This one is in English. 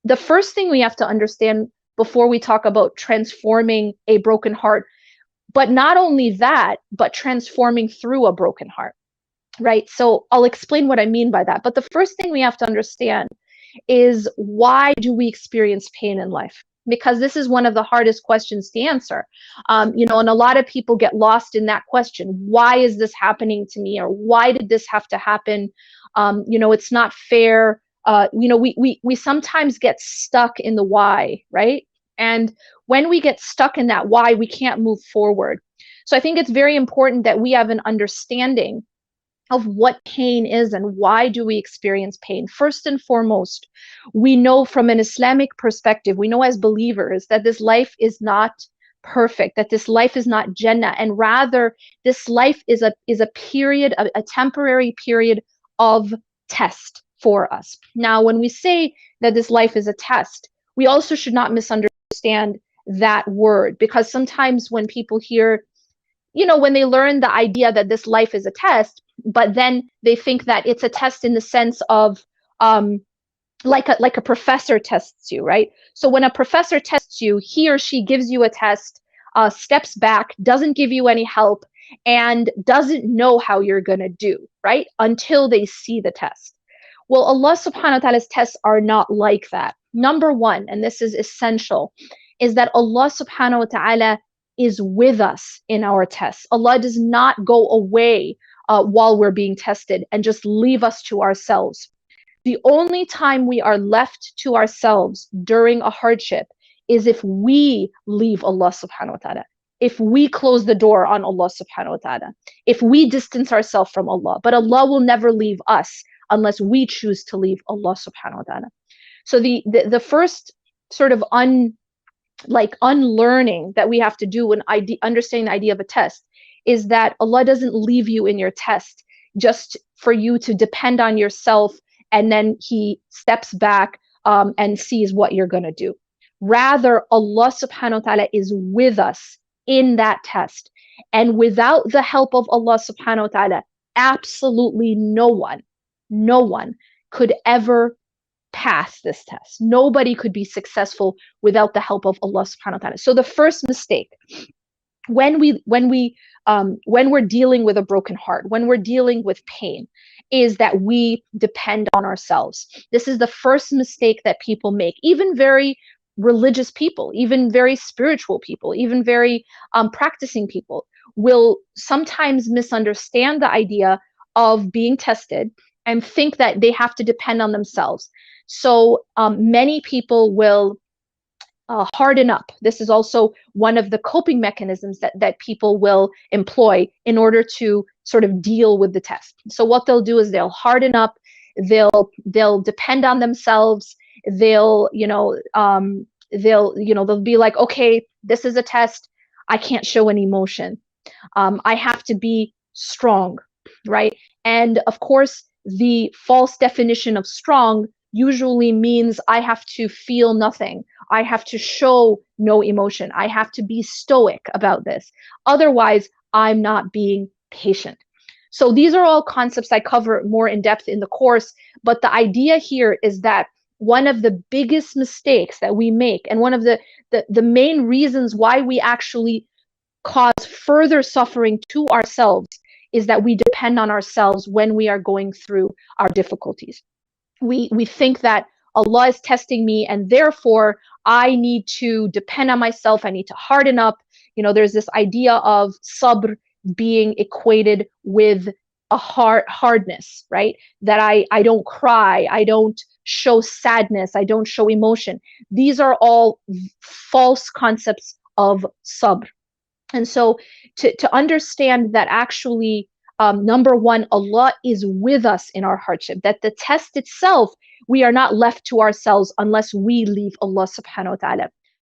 the first thing we have to understand before we talk about transforming a broken heart, but not only that, but transforming through a broken heart, right? So I'll explain what I mean by that. But the first thing we have to understand is, why do we experience pain in life? Because this is one of the hardest questions to answer. And a lot of people get lost in that question. Why is this happening to me? Or why did this have to happen? It's not fair. We sometimes get stuck in the why, right? And when we get stuck in that why, we can't move forward. So I think it's very important that we have an understanding of what pain is and why do we experience pain. First and foremost, we know from an Islamic perspective, we know as believers that this life is not perfect, that this life is not Jannah, and rather this life is a period, a temporary period of test for us. Now, when we say that this life is a test, we also should not misunderstand that word, because sometimes when people hear, when they learn the idea that this life is a test, but then they think that it's a test in the sense of like a professor tests you, right? So when a professor tests you, he or she gives you a test, steps back, doesn't give you any help, and doesn't know how you're going to do, right? Until they see the test. Well, Allah subhanahu wa ta'ala's tests are not like that. Number one, and this is essential, is that Allah subhanahu wa ta'ala is with us in our tests. Allah does not go away while we're being tested and just leave us to ourselves. The only time we are left to ourselves during a hardship is if we leave Allah subhanahu wa ta'ala, if we close the door on Allah subhanahu wa ta'ala, if we distance ourselves from Allah. But Allah will never leave us unless we choose to leave Allah subhanahu wa ta'ala. So the first sort of unlearning that we have to do when understanding the idea of a test is that Allah doesn't leave you in your test just for you to depend on yourself, and then He steps back and sees what you're going to do. Rather, Allah subhanahu wa ta'ala is with us in that test. And without the help of Allah subhanahu wa ta'ala, absolutely no one could ever pass this test. Nobody could be successful without the help of Allah subhanahu wa ta'ala. So the first mistake, when we're dealing with a broken heart, when we're dealing with pain, is that we depend on ourselves. This is the first mistake that people make. Even very religious people, even very spiritual people, even very practicing people will sometimes misunderstand the idea of being tested and think that they have to depend on themselves. So many people will harden up. This is also one of the coping mechanisms that people will employ in order to sort of deal with the test. So what they'll do is they'll harden up, they'll depend on themselves, they'll be like, okay, this is a test, I can't show any emotion, I have to be strong, right? And of course, the false definition of strong usually means I have to feel nothing, I have to show no emotion, I have to be stoic about this, otherwise I'm not being patient. So these are all concepts I cover more in depth in the course, but the idea here is that one of the biggest mistakes that we make, and one of the main reasons why we actually cause further suffering to ourselves, is that we depend on ourselves when we are going through our difficulties. We think that Allah is testing me, and therefore I need to depend on myself, I need to harden up. There's this idea of sabr being equated with a hardness, right? That I don't cry, I don't show sadness, I don't show emotion. These are all false concepts of sabr. And so to understand that actually, number one, Allah is with us in our hardship, that the test itself, we are not left to ourselves unless we leave Allah subhanahu wa ta'ala.